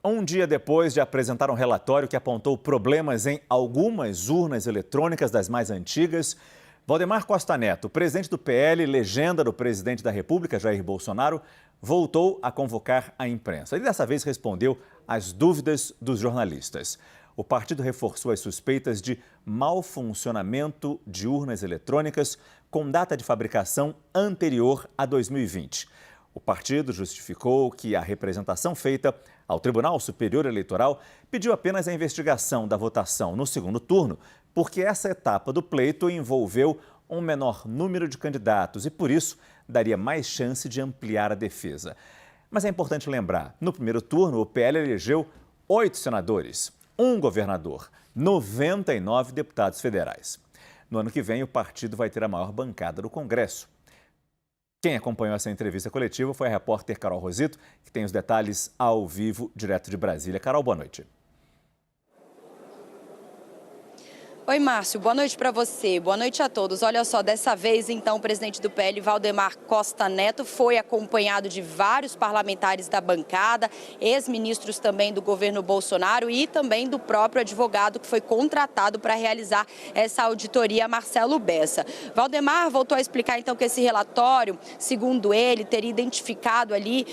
Um dia depois de apresentar um relatório que apontou problemas em algumas urnas eletrônicas das mais antigas, Valdemar Costa Neto, presidente do PL, legenda do presidente da República, Jair Bolsonaro, voltou a convocar a imprensa. Ele dessa vez respondeu às dúvidas dos jornalistas. O partido reforçou as suspeitas de mau funcionamento de urnas eletrônicas com data de fabricação anterior a 2020. O partido justificou que a representação feita ao Tribunal Superior Eleitoral pediu apenas a investigação da votação no segundo turno, porque essa etapa do pleito envolveu um menor número de candidatos e, por isso, daria mais chance de ampliar a defesa. Mas é importante lembrar, no primeiro turno, o PL elegeu 8 senadores, um governador, 99 deputados federais. No ano que vem, o partido vai ter a maior bancada do Congresso. Quem acompanhou essa entrevista coletiva foi a repórter Carol Rosito, que tem os detalhes ao vivo, direto de Brasília. Carol, boa noite. Oi, Márcio. Boa noite para você. Boa noite a todos. Olha só, dessa vez, então, o presidente do PL, Valdemar Costa Neto, foi acompanhado de vários parlamentares da bancada, ex-ministros também do governo Bolsonaro e também do próprio advogado que foi contratado para realizar essa auditoria, Marcelo Bessa. Valdemar voltou a explicar, então, que esse relatório, segundo ele, teria identificado ali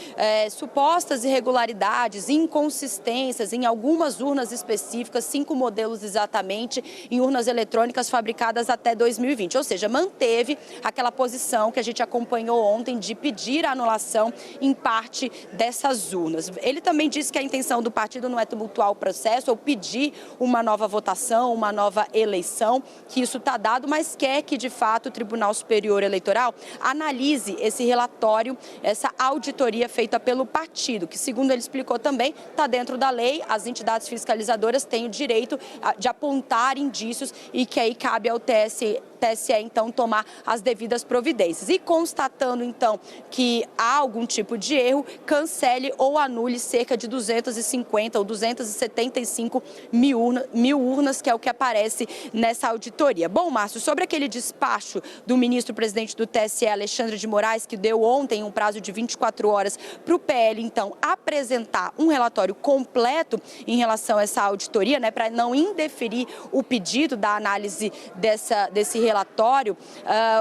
supostas irregularidades, inconsistências em algumas urnas específicas, 5 modelos exatamente, em urnas eletrônicas fabricadas até 2020, ou seja, manteve aquela posição que a gente acompanhou ontem de pedir a anulação em parte dessas urnas. Ele também disse que a intenção do partido não é tumultuar o processo ou pedir uma nova votação, uma nova eleição, que isso está dado, mas quer que, de fato, o Tribunal Superior Eleitoral analise esse relatório, essa auditoria feita pelo partido, que, segundo ele explicou também, está dentro da lei, as entidades fiscalizadoras têm o direito de apontar indícios e que aí cabe ao TSE, então, tomar as devidas providências. E constatando, então, que há algum tipo de erro, cancele ou anule cerca de 250 ou 275 mil urnas, que é o que aparece nessa auditoria. Bom, Márcio, sobre aquele despacho do ministro-presidente do TSE, Alexandre de Moraes, que deu ontem um prazo de 24 horas para o PL, então, apresentar um relatório completo em relação a essa auditoria, né, para não indeferir o pedido da análise desse relatório,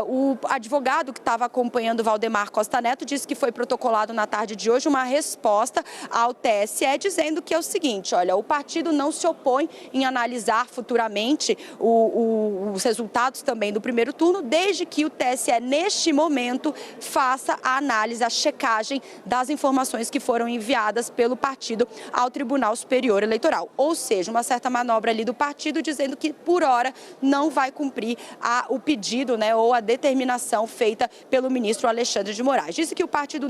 o advogado que estava acompanhando Valdemar Costa Neto disse que foi protocolado na tarde de hoje uma resposta ao TSE dizendo que é o seguinte: olha, o partido não se opõe em analisar futuramente os resultados também do primeiro turno, desde que o TSE, neste momento, faça a análise, a checagem das informações que foram enviadas pelo partido ao Tribunal Superior Eleitoral. Ou seja, uma certa manobra ali do partido dizendo que, por hora, não vai cumprir o pedido, né, ou a determinação feita pelo ministro Alexandre de Moraes. Disse que o partido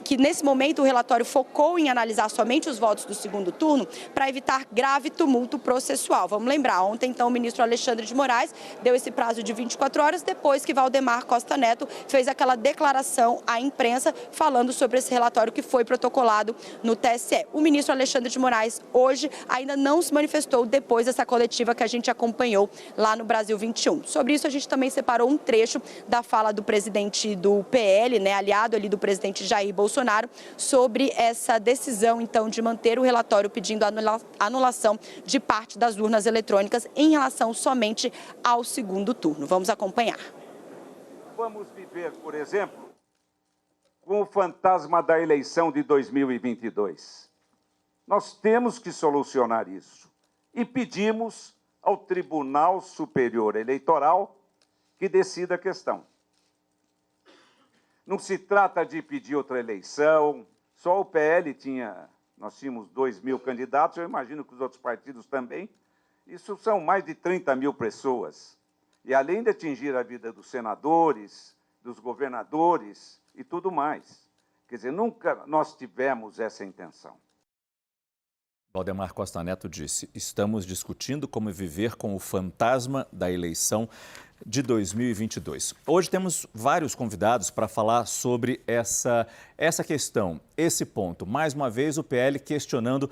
que nesse momento o relatório focou em analisar somente os votos do segundo turno para evitar grave tumulto processual. Vamos lembrar, ontem então o ministro Alexandre de Moraes deu esse prazo de 24 horas depois que Valdemar Costa Neto fez aquela declaração à imprensa falando sobre esse relatório que foi protocolado no TSE. O ministro Alexandre de Moraes hoje ainda não se manifestou depois dessa coletiva que a gente acompanhou lá no Brasil 21. Sobre isso, a gente também separou um trecho da fala do presidente do PL, né, aliado ali do presidente Jair Bolsonaro, sobre essa decisão, então, de manter o relatório pedindo a anulação de parte das urnas eletrônicas em relação somente ao segundo turno. Vamos acompanhar. Vamos viver, por exemplo, com o fantasma da eleição de 2022. Nós temos que solucionar isso e pedimos ao Tribunal Superior Eleitoral que decida a questão. Não se trata de pedir outra eleição, só o PL nós tínhamos 2.000 candidatos, eu imagino que os outros partidos também. Isso são mais de 30 mil pessoas. E além de atingir a vida dos senadores, dos governadores e tudo mais. Quer dizer, nunca nós tivemos essa intenção. Valdemar Costa Neto disse: estamos discutindo como viver com o fantasma da eleição de 2022. Hoje temos vários convidados para falar sobre essa questão, esse ponto. Mais uma vez, o PL questionando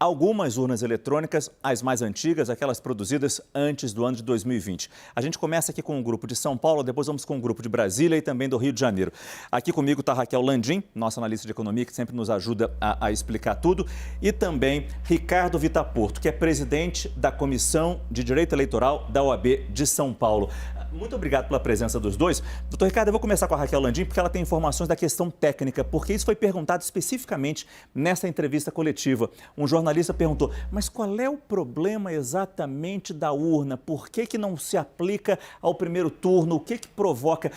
algumas urnas eletrônicas, as mais antigas, aquelas produzidas antes do ano de 2020. A gente começa aqui com o grupo de São Paulo, depois vamos com o grupo de Brasília e também do Rio de Janeiro. Aqui comigo está Raquel Landim, nossa analista de economia, que sempre nos ajuda a explicar tudo, e também Ricardo Vitaporto, que é presidente da Comissão de Direito Eleitoral da OAB de São Paulo. Muito obrigado pela presença dos dois. Doutor Ricardo, eu vou começar com a Raquel Landim, porque ela tem informações da questão técnica, porque isso foi perguntado especificamente nessa entrevista coletiva. Um jornalista perguntou, mas qual é o problema exatamente da urna? Por que não se aplica ao primeiro turno? O que provoca?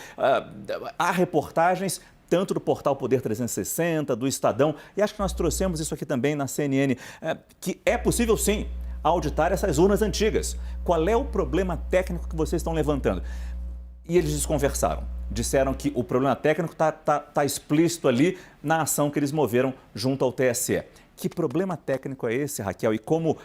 Há reportagens tanto do portal Poder 360, do Estadão, e acho que nós trouxemos isso aqui também na CNN, que é possível sim auditar essas urnas antigas. Qual é o problema técnico que vocês estão levantando? E eles desconversaram. Disseram que o problema técnico está explícito ali na ação que eles moveram junto ao TSE. Que problema técnico é esse, Raquel? E como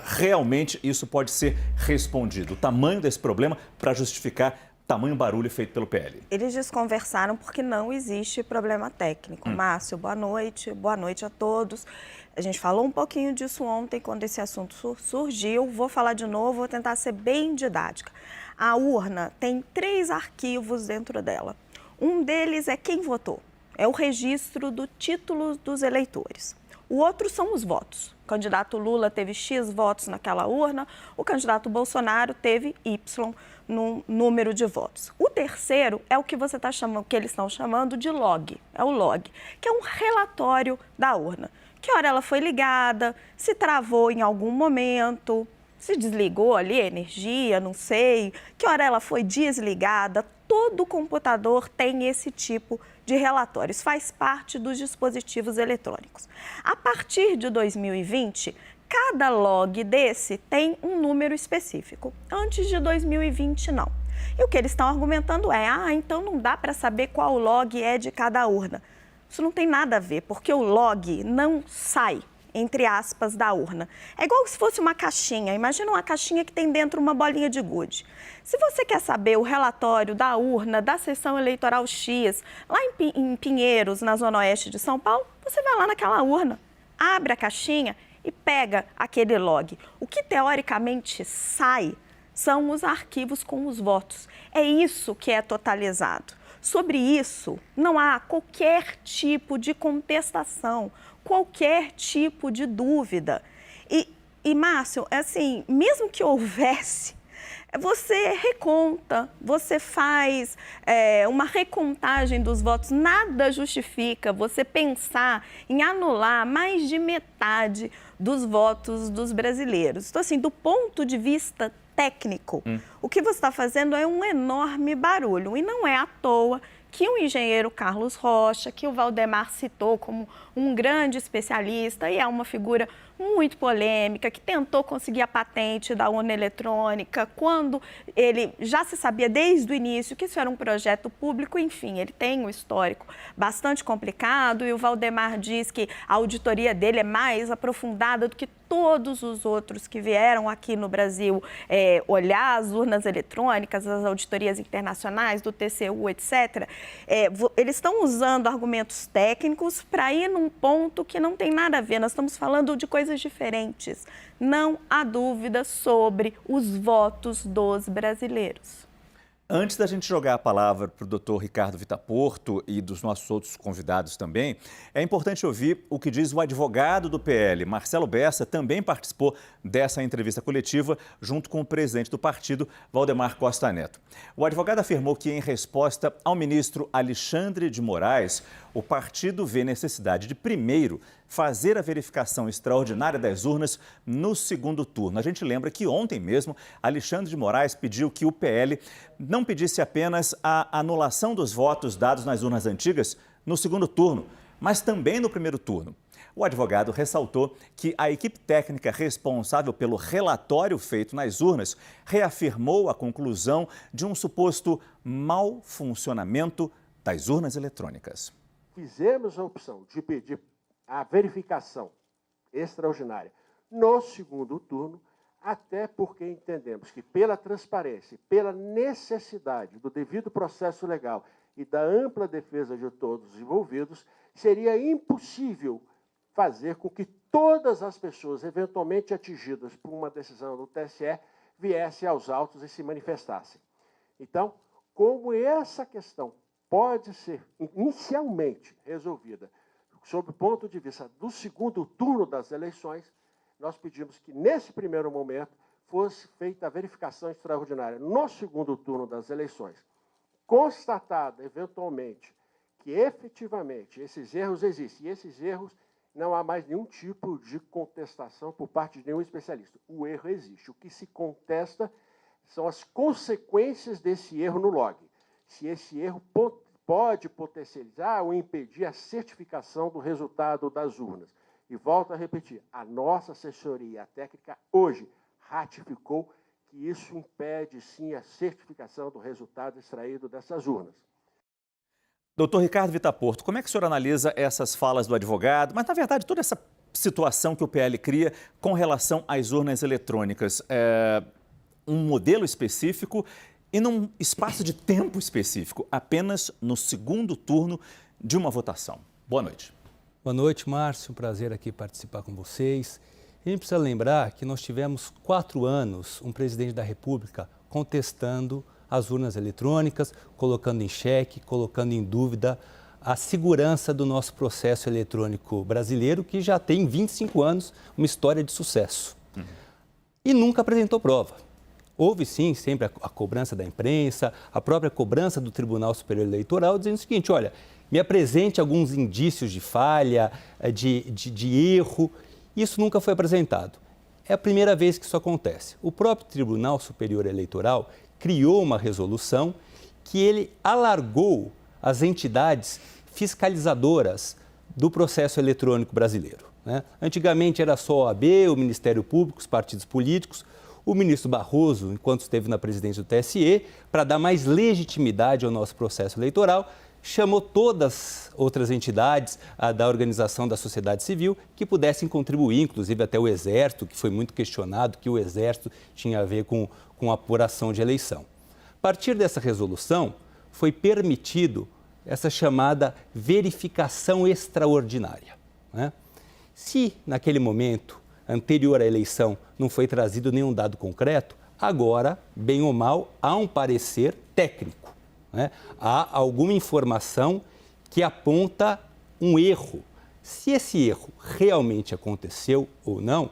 realmente isso pode ser respondido? O tamanho desse problema para justificar tamanho barulho feito pelo PL? Eles desconversaram porque não existe problema técnico. Márcio, boa noite a todos. A gente falou um pouquinho disso ontem, quando esse assunto surgiu. Vou falar de novo, vou tentar ser bem didática. A urna tem 3 arquivos dentro dela. Um deles é quem votou, é o registro do título dos eleitores. O outro são os votos. O candidato Lula teve X votos naquela urna, o candidato Bolsonaro teve Y no número de votos. O terceiro é o que você está chamando, que eles estão chamando de log, é o log, que é um relatório da urna. Que hora ela foi ligada, se travou em algum momento, se desligou ali a energia, não sei, que hora ela foi desligada. Todo computador tem esse tipo de relatórios, faz parte dos dispositivos eletrônicos. A partir de 2020, cada log desse tem um número específico. Antes de 2020, não. E o que eles estão argumentando é, então não dá para saber qual log é de cada urna. Isso não tem nada a ver, porque o log não sai, entre aspas, da urna. É igual se fosse uma caixinha. Imagina uma caixinha que tem dentro uma bolinha de gude. Se você quer saber o relatório da urna, da sessão eleitoral X, lá em Pinheiros, na Zona Oeste de São Paulo, você vai lá naquela urna, abre a caixinha e pega aquele log. O que teoricamente sai são os arquivos com os votos. É isso que é totalizado. Sobre isso, não há qualquer tipo de contestação, qualquer tipo de dúvida. E Márcio, assim, mesmo que houvesse, você reconta, você faz uma recontagem dos votos, nada justifica você pensar em anular mais de metade dos votos dos brasileiros. Então, assim, do ponto de vista técnico, o que você está fazendo é um enorme barulho. E não é à toa que o engenheiro Carlos Rocha, que o Valdemar citou como um grande especialista e é uma figura muito polêmica, que tentou conseguir a patente da urna eletrônica, quando ele já se sabia desde o início que isso era um projeto público, enfim, ele tem um histórico bastante complicado e o Valdemar diz que a auditoria dele é mais aprofundada do que todos os outros que vieram aqui no Brasil olhar as urnas eletrônicas, as auditorias internacionais do TCU, etc. Eles estão usando argumentos técnicos para ir num ponto que não tem nada a ver. Nós estamos falando de coisas diferentes. Não há dúvida sobre os votos dos brasileiros. Antes da gente jogar a palavra para o doutor Ricardo Vitaporto e dos nossos outros convidados também, é importante ouvir o que diz o advogado do PL, Marcelo Bessa, também participou dessa entrevista coletiva junto com o presidente do partido, Valdemar Costa Neto. O advogado afirmou que, em resposta ao ministro Alexandre de Moraes, o partido vê necessidade de, primeiro, fazer a verificação extraordinária das urnas no segundo turno. A gente lembra que ontem mesmo, Alexandre de Moraes pediu que o PL não pedisse apenas a anulação dos votos dados nas urnas antigas no segundo turno, mas também no primeiro turno. O advogado ressaltou que a equipe técnica responsável pelo relatório feito nas urnas reafirmou a conclusão de um suposto mau funcionamento das urnas eletrônicas. Fizemos a opção de pedir a verificação extraordinária no segundo turno, até porque entendemos que pela transparência, pela necessidade do devido processo legal e da ampla defesa de todos os envolvidos, seria impossível fazer com que todas as pessoas eventualmente atingidas por uma decisão do TSE viessem aos autos e se manifestassem. Então, como essa questão pode ser inicialmente resolvida sob o ponto de vista do segundo turno das eleições, nós pedimos que, nesse primeiro momento, fosse feita a verificação extraordinária no segundo turno das eleições. Constatada, eventualmente, que efetivamente esses erros existem, e esses erros não há mais nenhum tipo de contestação por parte de nenhum especialista. O erro existe. O que se contesta são as consequências desse erro no log. Se esse erro pode potencializar ou impedir a certificação do resultado das urnas. E volto a repetir, a nossa assessoria técnica hoje ratificou que isso impede, sim, a certificação do resultado extraído dessas urnas. Doutor Ricardo Vitaporto, como é que o senhor analisa essas falas do advogado, mas, na verdade, toda essa situação que o PL cria com relação às urnas eletrônicas? Um modelo específico e num espaço de tempo específico, apenas no segundo turno de uma votação. Boa noite. Boa noite, Márcio. Um prazer aqui participar com vocês. A gente precisa lembrar que nós tivemos 4 anos um presidente da República contestando as urnas eletrônicas, colocando em xeque, colocando em dúvida a segurança do nosso processo eletrônico brasileiro, que já tem 25 anos, uma história de sucesso. E nunca apresentou prova. Houve, sim, sempre a cobrança da imprensa, a própria cobrança do Tribunal Superior Eleitoral, dizendo o seguinte: olha, me apresente alguns indícios de falha, de erro. Isso nunca foi apresentado. É a primeira vez que isso acontece. O próprio Tribunal Superior Eleitoral criou uma resolução que ele alargou as entidades fiscalizadoras do processo eletrônico brasileiro, né? Antigamente era só a OAB, o Ministério Público, os partidos políticos. O ministro Barroso, enquanto esteve na presidência do TSE, para dar mais legitimidade ao nosso processo eleitoral, chamou todas as outras entidades da organização da sociedade civil que pudessem contribuir, inclusive até o Exército, que foi muito questionado, que o Exército tinha a ver com a apuração de eleição. A partir dessa resolução, foi permitido essa chamada verificação extraordinária, né? Se, naquele momento anterior à eleição, não foi trazido nenhum dado concreto, agora, bem ou mal, há um parecer técnico, né? Há alguma informação que aponta um erro. Se esse erro realmente aconteceu ou não,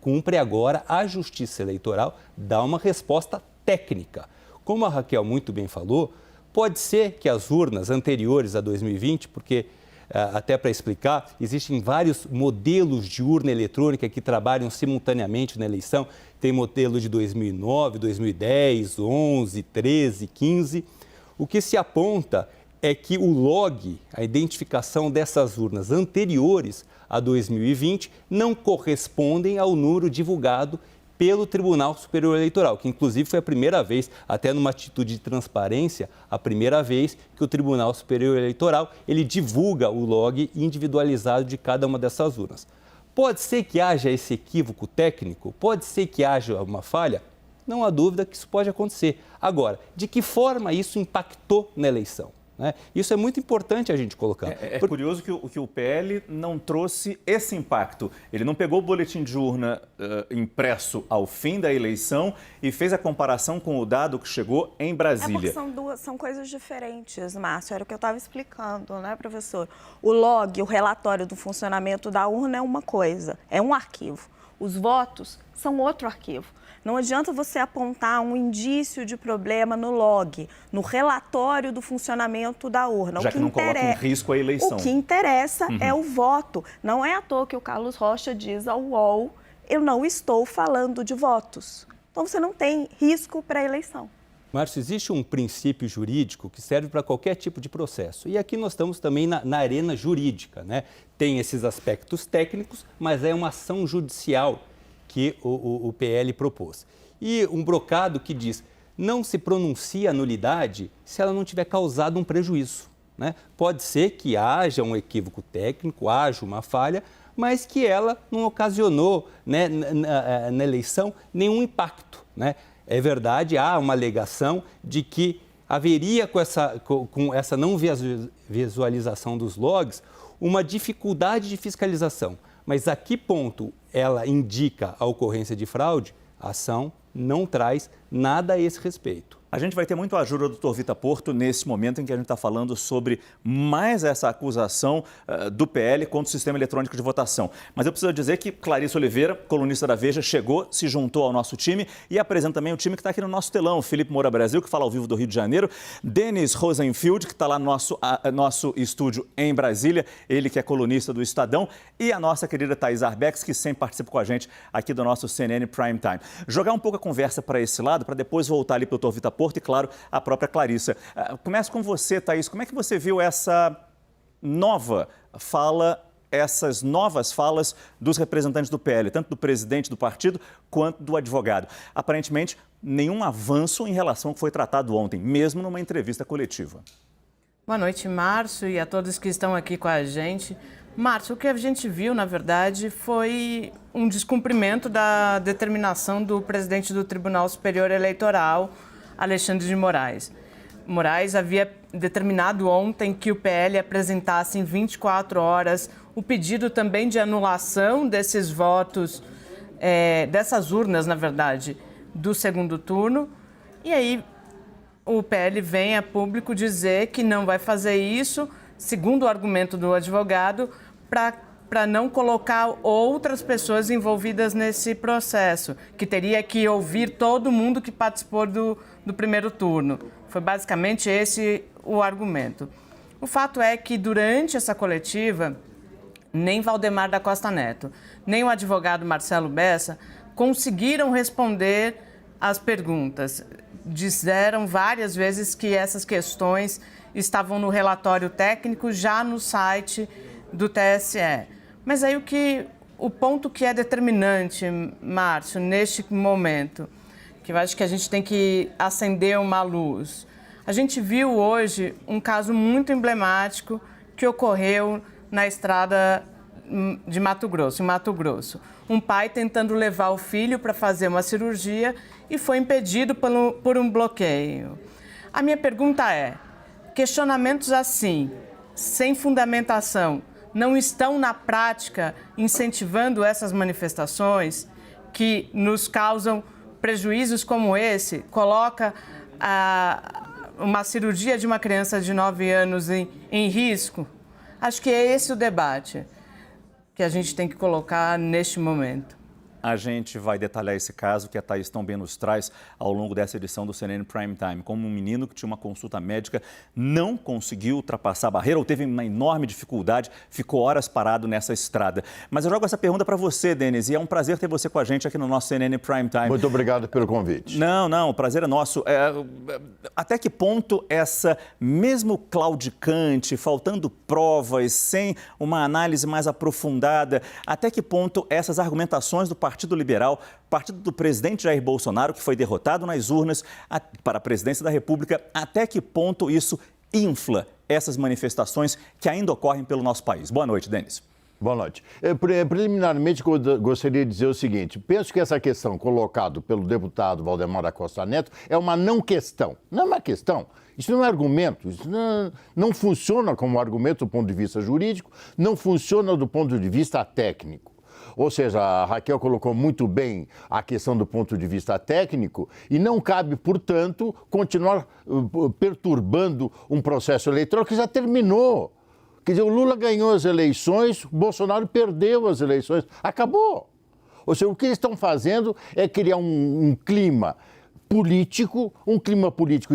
cumpre agora a Justiça Eleitoral dar uma resposta técnica. Como a Raquel muito bem falou, pode ser que as urnas anteriores a 2020, porque até para explicar, existem vários modelos de urna eletrônica que trabalham simultaneamente na eleição. Tem modelo de 2009, 2010, 11, 13, 15. O que se aponta é que o log, a identificação dessas urnas anteriores a 2020, não correspondem ao número divulgado pelo Tribunal Superior Eleitoral, que inclusive foi a primeira vez, até numa atitude de transparência, a primeira vez que o Tribunal Superior Eleitoral ele divulga o log individualizado de cada uma dessas urnas. Pode ser que haja esse equívoco técnico, pode ser que haja uma falha, não há dúvida que isso pode acontecer. Agora, de que forma isso impactou na eleição? Isso é muito importante a gente colocar. É curioso que o PL não trouxe esse impacto. Ele não pegou o boletim de urna impresso ao fim da eleição e fez a comparação com o dado que chegou em Brasília. São coisas diferentes, Márcio. Era o que eu estava explicando, né, professor? O log, o relatório do funcionamento da urna é uma coisa, é um arquivo. Os votos são outro arquivo. Não adianta você apontar um indício de problema no log, no relatório do funcionamento da urna. Já que não coloca em risco a eleição. O que interessa é o voto. Não é à toa que o Carlos Rocha diz ao UOL, eu não estou falando de votos. Então, você não tem risco para a eleição. Márcio, existe um princípio jurídico que serve para qualquer tipo de processo. E aqui nós estamos também na arena jurídica, né? Tem esses aspectos técnicos, mas é uma ação judicial que o PL propôs. E um brocado que diz, não se pronuncia a nulidade se ela não tiver causado um prejuízo, né? Pode ser que haja um equívoco técnico, haja uma falha, mas que ela não ocasionou, né, na eleição nenhum impacto, né? É verdade, há uma alegação de que haveria com essa não visualização dos logs uma dificuldade de fiscalização. Mas a que ponto ela indica a ocorrência de fraude? A ação não traz nada a esse respeito. A gente vai ter muito a ajuda do Dr. Vitor Porto nesse momento em que a gente está falando sobre mais essa acusação do PL contra o sistema eletrônico de votação. Mas eu preciso dizer que Clarissa Oliveira, colunista da Veja, chegou, se juntou ao nosso time e apresenta também o time que está aqui no nosso telão. Felipe Moura Brasil, que fala ao vivo do Rio de Janeiro. Denis Rosenfield, que está lá no nosso estúdio em Brasília. Ele que é colunista do Estadão. E a nossa querida Thaís Arbex, que sempre participa com a gente aqui do nosso CNN Prime Time. Jogar um pouco a conversa para esse lado, para depois voltar ali para o Dr. Vitor Porto e, claro, a própria Clarissa. Começo com você, Thaís. Como é que você viu essa nova fala, essas novas falas dos representantes do PL, tanto do presidente do partido quanto do advogado? Aparentemente, nenhum avanço em relação ao que foi tratado ontem, mesmo numa entrevista coletiva. Boa noite, Márcio, e a todos que estão aqui com a gente. Márcio, o que a gente viu, na verdade, foi um descumprimento da determinação do presidente do Tribunal Superior Eleitoral, Alexandre de Moraes. Moraes havia determinado ontem que o PL apresentasse em 24 horas o pedido também de anulação desses votos, dessas urnas, na verdade, do segundo turno. E aí o PL vem a público dizer que não vai fazer isso, segundo o argumento do advogado, para não colocar outras pessoas envolvidas nesse processo, que teria que ouvir todo mundo que participou do primeiro turno. Foi basicamente esse o argumento. O fato é que durante essa coletiva, nem Valdemar da Costa Neto, nem o advogado Marcelo Bessa conseguiram responder às perguntas. Disseram várias vezes que essas questões estavam no relatório técnico, já no site do TSE. Mas aí o ponto que é determinante, Márcio, neste momento, que eu acho que a gente tem que acender uma luz. A gente viu hoje um caso muito emblemático que ocorreu na estrada de Mato Grosso, em Mato Grosso. Um pai tentando levar o filho para fazer uma cirurgia e foi impedido por um bloqueio. A minha pergunta é, questionamentos assim, sem fundamentação, não estão na prática incentivando essas manifestações que nos causam prejuízos como esse? Coloca uma cirurgia de uma criança de 9 anos em risco? Acho que é esse o debate que a gente tem que colocar neste momento. A gente vai detalhar esse caso que a Thaís tão bem nos traz ao longo dessa edição do CNN Prime Time. Como um menino que tinha uma consulta médica, não conseguiu ultrapassar a barreira ou teve uma enorme dificuldade, ficou horas parado nessa estrada. Mas eu jogo essa pergunta para você, Denis, e é um prazer ter você com a gente aqui no nosso CNN Prime Time. Muito obrigado pelo convite. Não, o prazer é nosso. Até que ponto essa, mesmo claudicante, faltando provas, sem uma análise mais aprofundada, até que ponto essas argumentações do Partido Liberal, partido do presidente Jair Bolsonaro, que foi derrotado nas urnas para a presidência da República, até que ponto isso infla essas manifestações que ainda ocorrem pelo nosso país? Boa noite, Denis. Boa noite. Preliminarmente, gostaria de dizer o seguinte, penso que essa questão colocada pelo deputado Valdemar da Costa Neto é uma não questão. Não é uma questão. Isso não é argumento, isso não funciona como argumento do ponto de vista jurídico, não funciona do ponto de vista técnico. Ou seja, a Raquel colocou muito bem a questão do ponto de vista técnico e não cabe, portanto, continuar perturbando um processo eleitoral que já terminou. Quer dizer, o Lula ganhou as eleições, o Bolsonaro perdeu as eleições, acabou. Ou seja, o que eles estão fazendo é criar um clima político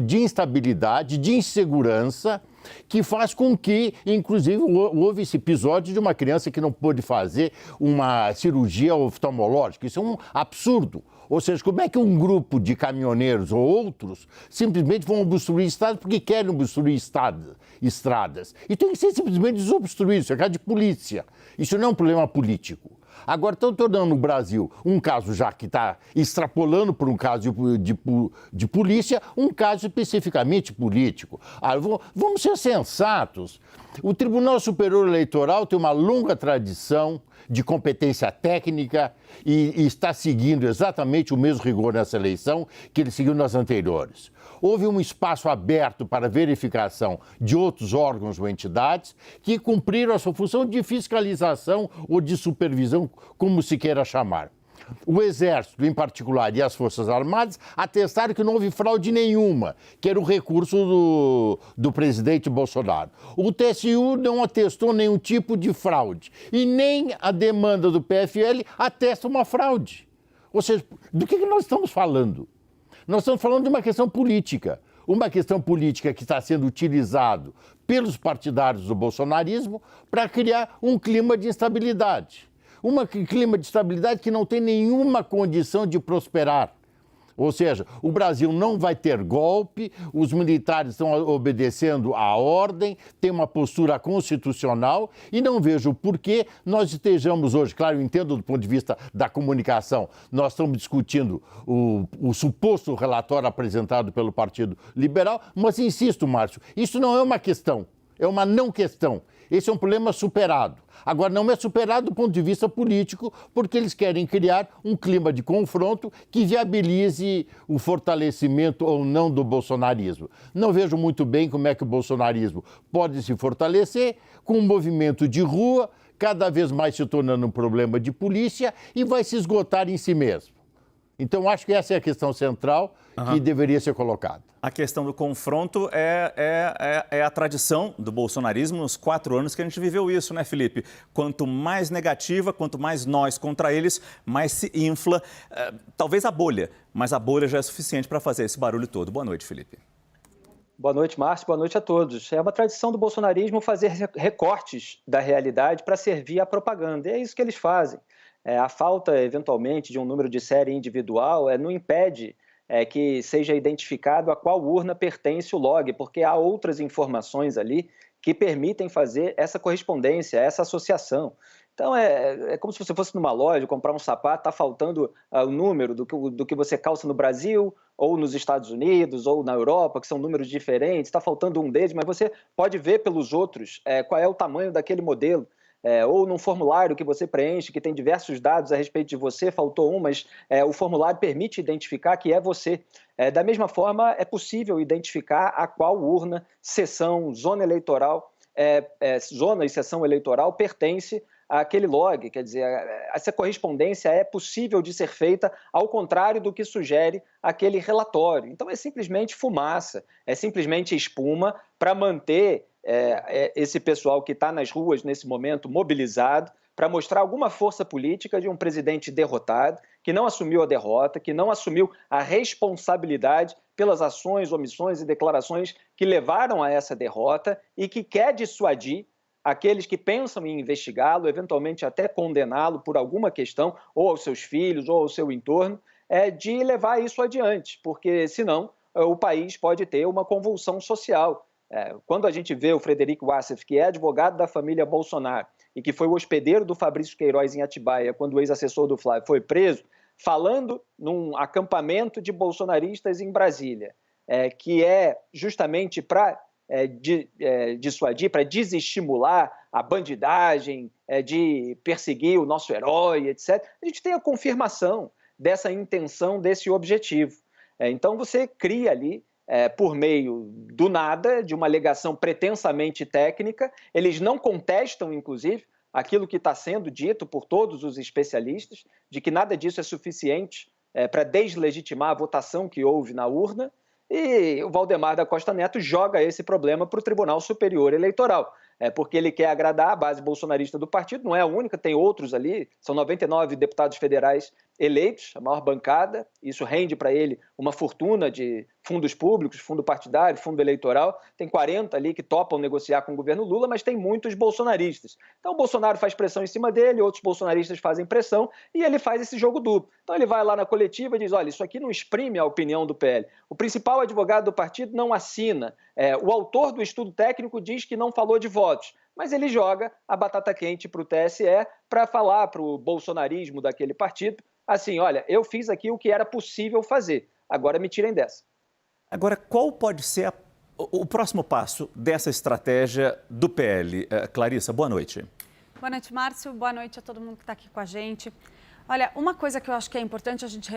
de instabilidade, de insegurança, que faz com que, inclusive, houve esse episódio de uma criança que não pôde fazer uma cirurgia oftalmológica. Isso é um absurdo. Ou seja, como é que um grupo de caminhoneiros ou outros simplesmente vão obstruir estradas porque querem obstruir estradas? E tem que ser simplesmente desobstruído, isso é caso de polícia. Isso não é um problema político. Agora estão tornando o Brasil um caso já que está extrapolando por um caso de polícia, um caso especificamente político. Vamos ser sensatos. O Tribunal Superior Eleitoral tem uma longa tradição de competência técnica e está seguindo exatamente o mesmo rigor nessa eleição que ele seguiu nas anteriores. Houve um espaço aberto para verificação de outros órgãos ou entidades que cumpriram a sua função de fiscalização ou de supervisão, como se queira chamar. O Exército, em particular, e as Forças Armadas atestaram que não houve fraude nenhuma, que era o recurso do presidente Bolsonaro. O TSU não atestou nenhum tipo de fraude e nem a demanda do PFL atesta uma fraude. Ou seja, do que nós estamos falando? Nós estamos falando de uma questão política que está sendo utilizado pelos partidários do bolsonarismo para criar um clima de instabilidade. Um clima de estabilidade que não tem nenhuma condição de prosperar. Ou seja, o Brasil não vai ter golpe, os militares estão obedecendo à ordem, tem uma postura constitucional e não vejo por que nós estejamos hoje, claro, eu entendo do ponto de vista da comunicação, nós estamos discutindo o suposto relatório apresentado pelo Partido Liberal, mas insisto, Márcio, isso não é uma questão, é uma não questão. Esse é um problema superado. Agora, não é superado do ponto de vista político, porque eles querem criar um clima de confronto que viabilize o fortalecimento ou não do bolsonarismo. Não vejo muito bem como é que o bolsonarismo pode se fortalecer com um movimento de rua, cada vez mais se tornando um problema de polícia e vai se esgotar em si mesmo. Então, acho que essa é a questão central que deveria ser colocada. A questão do confronto é a tradição do bolsonarismo nos 4 anos que a gente viveu isso, né, Felipe? Quanto mais negativa, quanto mais nós contra eles, mais se infla, talvez a bolha, mas a bolha já é suficiente para fazer esse barulho todo. Boa noite, Felipe. Boa noite, Márcio. Boa noite a todos. É uma tradição do bolsonarismo fazer recortes da realidade para servir à propaganda. E é isso que eles fazem. A falta, eventualmente, de um número de série individual não impede que seja identificado a qual urna pertence o log, porque há outras informações ali que permitem fazer essa correspondência, essa associação. Então, é como se você fosse numa loja comprar um sapato, está faltando o número do que você calça no Brasil, ou nos Estados Unidos, ou na Europa, que são números diferentes, está faltando um deles, mas você pode ver pelos outros qual é o tamanho daquele modelo. Ou num formulário que você preenche, que tem diversos dados a respeito de você, faltou um, mas o formulário permite identificar que é você. Da mesma forma, é possível identificar a qual urna, seção, zona eleitoral, zona e seção eleitoral pertence àquele log. Quer dizer, essa correspondência é possível de ser feita, ao contrário do que sugere aquele relatório. Então, é simplesmente fumaça, é simplesmente espuma para manter esse pessoal que está nas ruas nesse momento mobilizado para mostrar alguma força política de um presidente derrotado, que não assumiu a derrota, que não assumiu a responsabilidade pelas ações, omissões e declarações que levaram a essa derrota e que quer dissuadir aqueles que pensam em investigá-lo, eventualmente até condená-lo por alguma questão, ou aos seus filhos, ou ao seu entorno, de levar isso adiante, porque senão o país pode ter uma convulsão social. Quando a gente vê o Frederico Wassef, que é advogado da família Bolsonaro e que foi o hospedeiro do Fabrício Queiroz em Atibaia, quando o ex-assessor do Flávio foi preso, falando num acampamento de bolsonaristas em Brasília, que é justamente para dissuadir, para desestimular a bandidagem, de perseguir o nosso herói, etc. A gente tem a confirmação dessa intenção, desse objetivo. Então você cria ali, por meio do nada, de uma alegação pretensamente técnica, eles não contestam, inclusive, aquilo que está sendo dito por todos os especialistas, de que nada disso é suficiente para deslegitimar a votação que houve na urna, e o Valdemar da Costa Neto joga esse problema para o Tribunal Superior Eleitoral, porque ele quer agradar a base bolsonarista do partido, não é a única, tem outros ali, são 99 deputados federais eleitos, a maior bancada, isso rende para ele uma fortuna de fundos públicos, fundo partidário, fundo eleitoral, tem 40 ali que topam negociar com o governo Lula, mas tem muitos bolsonaristas. Então o Bolsonaro faz pressão em cima dele, outros bolsonaristas fazem pressão e ele faz esse jogo duplo. Então ele vai lá na coletiva e diz, olha, isso aqui não exprime a opinião do PL. O principal advogado do partido não assina, o autor do estudo técnico diz que não falou de votos, mas ele joga a batata quente para o TSE para falar para o bolsonarismo daquele partido, assim, olha, eu fiz aqui o que era possível fazer, agora me tirem dessa. Agora, qual pode ser o próximo passo dessa estratégia do PL? Clarissa, boa noite. Boa noite, Márcio. Boa noite a todo mundo que está aqui com a gente. Olha, uma coisa que eu acho que é importante a gente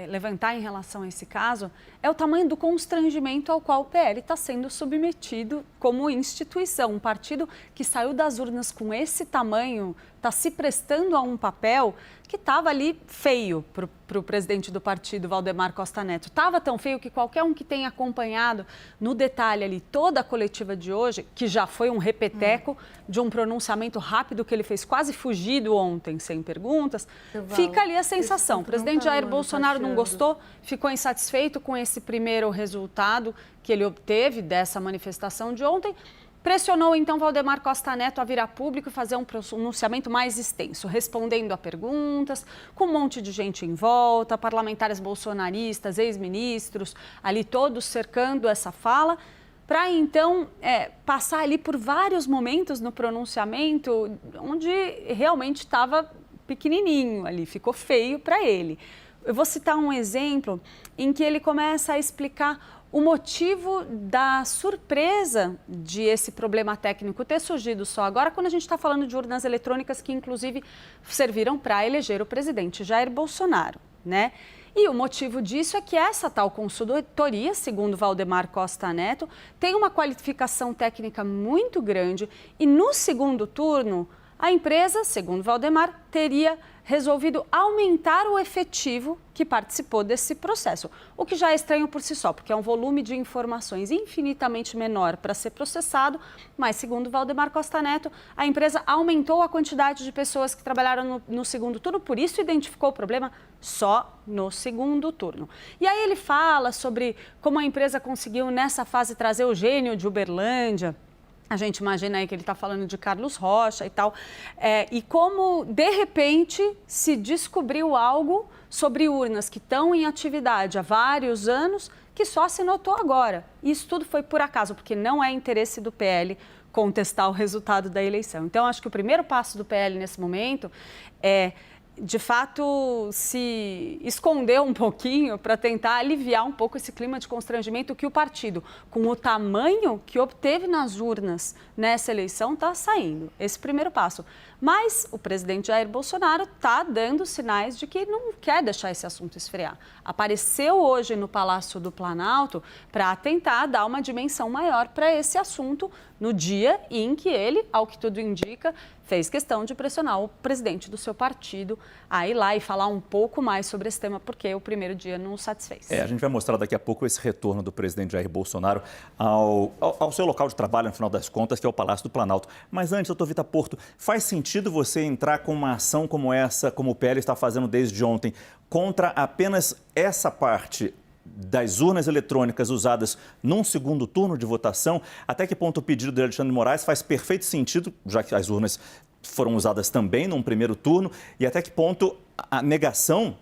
levantar em relação a esse caso é o tamanho do constrangimento ao qual o PL está sendo submetido como instituição. Um partido que saiu das urnas com esse tamanho está se prestando a um papel que estava ali feio para o presidente do partido, Valdemar Costa Neto. Estava tão feio que qualquer um que tenha acompanhado no detalhe ali toda a coletiva de hoje, que já foi um repeteco de um pronunciamento rápido que ele fez quase fugido ontem, sem perguntas, fica ali a sensação. O presidente Jair Bolsonaro não gostou, ficou insatisfeito com esse primeiro resultado que ele obteve dessa manifestação de ontem. Pressionou, então, Valdemar Costa Neto a vir a público e fazer um pronunciamento mais extenso, respondendo a perguntas, com um monte de gente em volta, parlamentares bolsonaristas, ex-ministros, ali todos cercando essa fala, para, então, passar ali por vários momentos no pronunciamento, onde realmente estava pequenininho ali, ficou feio para ele. Eu vou citar um exemplo em que ele começa a explicar o motivo da surpresa de esse problema técnico ter surgido só agora, quando a gente está falando de urnas eletrônicas que, inclusive, serviram para eleger o presidente Jair Bolsonaro, né? E o motivo disso é que essa tal consultoria, segundo Valdemar Costa Neto, tem uma qualificação técnica muito grande e, no segundo turno, a empresa, segundo Valdemar, teria resolvido aumentar o efetivo que participou desse processo, o que já é estranho por si só, porque é um volume de informações infinitamente menor para ser processado, mas, segundo Valdemar Costa Neto, a empresa aumentou a quantidade de pessoas que trabalharam no segundo turno, por isso identificou o problema só no segundo turno. E aí ele fala sobre como a empresa conseguiu, nessa fase, trazer o gênio de Uberlândia. A gente imagina aí que ele está falando de Carlos Rocha e tal, e como, de repente, se descobriu algo sobre urnas que estão em atividade há vários anos, que só se notou agora. E isso tudo foi por acaso, porque não é interesse do PL contestar o resultado da eleição. Então, acho que o primeiro passo do PL nesse momento é, de fato, se esconder um pouquinho para tentar aliviar um pouco esse clima de constrangimento que o partido, com o tamanho que obteve nas urnas nessa eleição, está saindo. Esse primeiro passo. Mas o presidente Jair Bolsonaro está dando sinais de que não quer deixar esse assunto esfriar. Apareceu hoje no Palácio do Planalto para tentar dar uma dimensão maior para esse assunto no dia em que ele, ao que tudo indica, fez questão de pressionar o presidente do seu partido a ir lá e falar um pouco mais sobre esse tema, porque o primeiro dia não o satisfez. A gente vai mostrar daqui a pouco esse retorno do presidente Jair Bolsonaro ao seu local de trabalho, no final das contas, que é o Palácio do Planalto. Mas antes, doutor Vitor Porto, faz sentido você entrar com uma ação como essa, como o PL está fazendo desde ontem, contra apenas essa parte das urnas eletrônicas usadas num segundo turno de votação? Até que ponto o pedido de Alexandre de Moraes faz perfeito sentido, já que as urnas foram usadas também num primeiro turno, e até que ponto a negação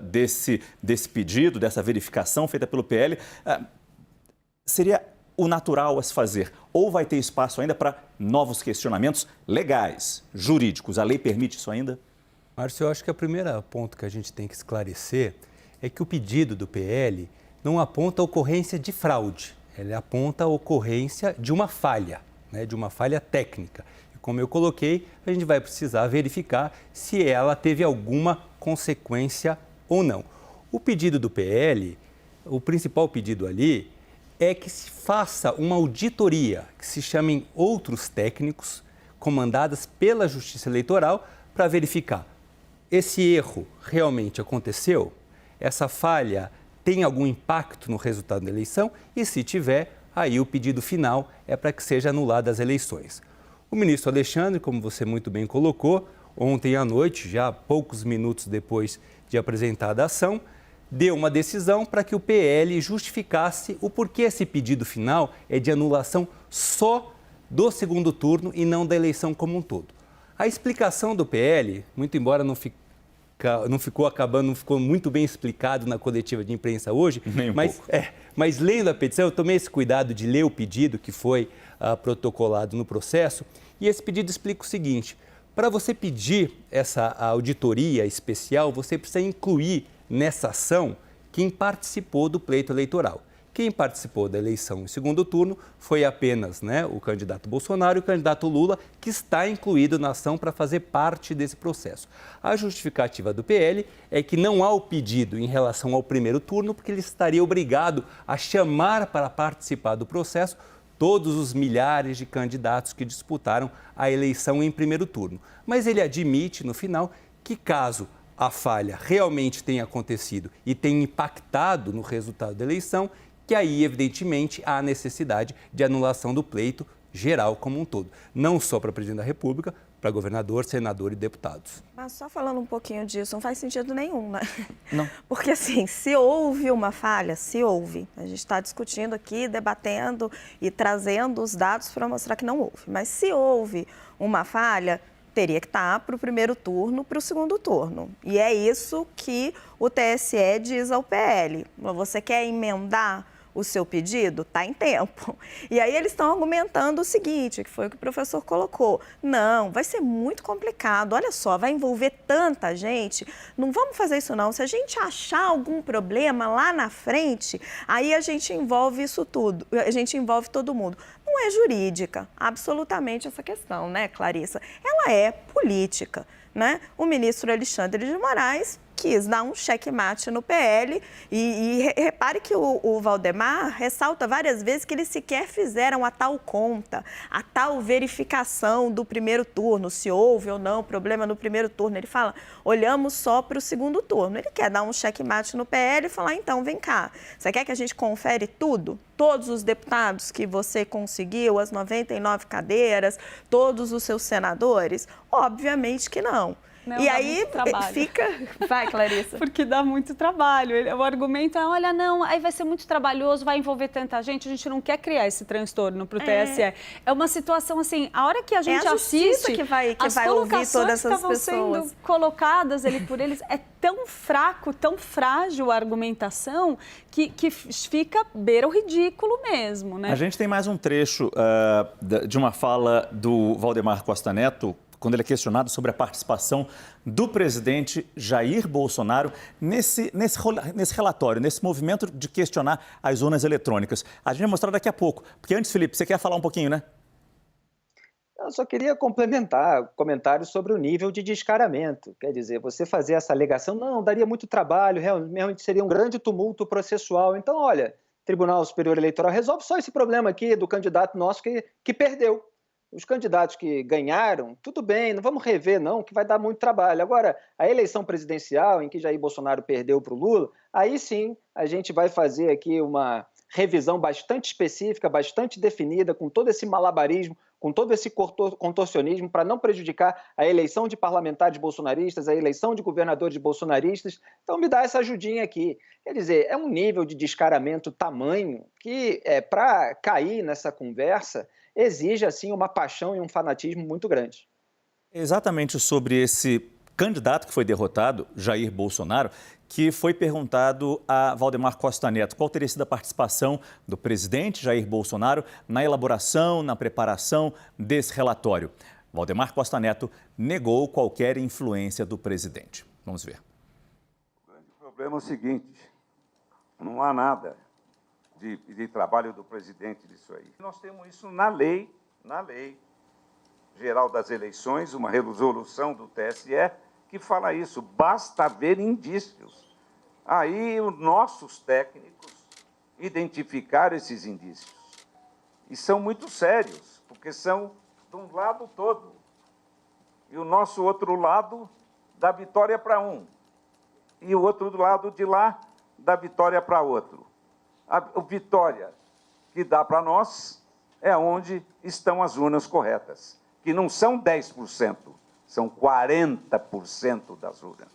desse pedido, dessa verificação feita pelo PL, seria o natural a se fazer? Ou vai ter espaço ainda para novos questionamentos legais, jurídicos? A lei permite isso ainda? Márcio, eu acho que o primeiro ponto que a gente tem que esclarecer é que o pedido do PL não aponta a ocorrência de fraude, ele aponta a ocorrência de uma falha, né, de uma falha técnica. E como eu coloquei, a gente vai precisar verificar se ela teve alguma consequência ou não. O pedido do PL, o principal pedido ali, é que se faça uma auditoria, que se chamem outros técnicos, comandadas pela Justiça Eleitoral, para verificar esse erro realmente aconteceu, essa falha tem algum impacto no resultado da eleição e, se tiver, aí o pedido final é para que seja anulada as eleições. O ministro Alexandre, como você muito bem colocou, ontem à noite, já poucos minutos depois de apresentada a ação, deu uma decisão para que o PL justificasse o porquê esse pedido final é de anulação só do segundo turno e não da eleição como um todo. A explicação do PL, muito embora não ficou muito bem explicado na coletiva de imprensa hoje, mas lendo a petição, eu tomei esse cuidado de ler o pedido que foi protocolado no processo, e esse pedido explica o seguinte: para você pedir essa auditoria especial, você precisa incluir nessa ação quem participou do pleito eleitoral. Quem participou da eleição em segundo turno foi apenas o candidato Bolsonaro e o candidato Lula, que está incluído na ação para fazer parte desse processo. A justificativa do PL é que não há o pedido em relação ao primeiro turno, porque ele estaria obrigado a chamar para participar do processo todos os milhares de candidatos que disputaram a eleição em primeiro turno. Mas ele admite, no final, que caso a falha realmente tenha acontecido e tenha impactado no resultado da eleição, que aí, evidentemente, há necessidade de anulação do pleito geral como um todo. Não só para presidente da República, para governador, senador e deputados. Mas só falando um pouquinho disso, não faz sentido nenhum, né? Não. Porque assim, se houve uma falha, se houve, a gente está discutindo aqui, debatendo e trazendo os dados para mostrar que não houve. Mas se houve uma falha, teria que estar para o primeiro turno, para o segundo turno. E é isso que o TSE diz ao PL. Você quer emendar o seu pedido? Está em tempo. E aí eles estão argumentando o seguinte, que foi o que o professor colocou. Não, vai ser muito complicado. Olha só, vai envolver tanta gente. Não vamos fazer isso não. Se a gente achar algum problema lá na frente, aí a gente envolve isso tudo. A gente envolve todo mundo. Não é jurídica, absolutamente, essa questão, né, Clarissa? Ela é política, né? O ministro Alexandre de Moraes quis dar um checkmate no PL e repare que o Valdemar ressalta várias vezes que eles sequer fizeram a tal conta, a tal verificação do primeiro turno, se houve ou não problema no primeiro turno. Ele fala, olhamos só para o segundo turno. Ele quer dar um checkmate no PL e falar, então, vem cá, você quer que a gente confere tudo? Todos os deputados que você conseguiu, as 99 cadeiras, todos os seus senadores? Obviamente que não. Não, e aí fica... Vai, Clarissa. Porque dá muito trabalho. O argumento é, olha, não, aí vai ser muito trabalhoso, vai envolver tanta gente, a gente não quer criar esse transtorno para o TSE. É uma situação assim, a hora que a gente assiste, que vai ouvir todas essas pessoas sendo colocadas ali por eles, é tão fraco, tão frágil a argumentação que fica beira o ridículo mesmo, né? A gente tem mais um trecho de uma fala do Valdemar Costa Neto, quando ele é questionado sobre a participação do presidente Jair Bolsonaro nesse relatório, nesse movimento de questionar as urnas eletrônicas. A gente vai mostrar daqui a pouco. Porque antes, Felipe, você quer falar um pouquinho, né? Eu só queria complementar comentários sobre o nível de descaramento. Quer dizer, você fazer essa alegação, não, daria muito trabalho, realmente seria um grande tumulto processual. Então, olha, Tribunal Superior Eleitoral resolve só esse problema aqui do candidato nosso que perdeu. Os candidatos que ganharam, tudo bem, não vamos rever não, que vai dar muito trabalho. Agora, a eleição presidencial, em que Jair Bolsonaro perdeu para o Lula, aí sim a gente vai fazer aqui uma revisão bastante específica, bastante definida, com todo esse malabarismo, com todo esse contorcionismo, para não prejudicar a eleição de parlamentares bolsonaristas, a eleição de governadores bolsonaristas. Então, me dá essa ajudinha aqui. Quer dizer, é um nível de descaramento tamanho que, para cair nessa conversa, exige, assim, uma paixão e um fanatismo muito grande. Exatamente sobre esse candidato que foi derrotado, Jair Bolsonaro, que foi perguntado a Valdemar Costa Neto qual teria sido a participação do presidente Jair Bolsonaro na elaboração, na preparação desse relatório. Valdemar Costa Neto negou qualquer influência do presidente. Vamos ver. O grande problema é o seguinte, não há nada de trabalho do presidente disso aí. Nós temos isso na lei geral das eleições, uma resolução do TSE que fala isso, basta haver indícios. Aí os nossos técnicos identificaram esses indícios. E são muito sérios, porque são de um lado todo. E o nosso outro lado dá vitória para um. E o outro lado de lá dá vitória para outro. A vitória que dá para nós é onde estão as urnas corretas, que não são 10%, são 40% das urnas.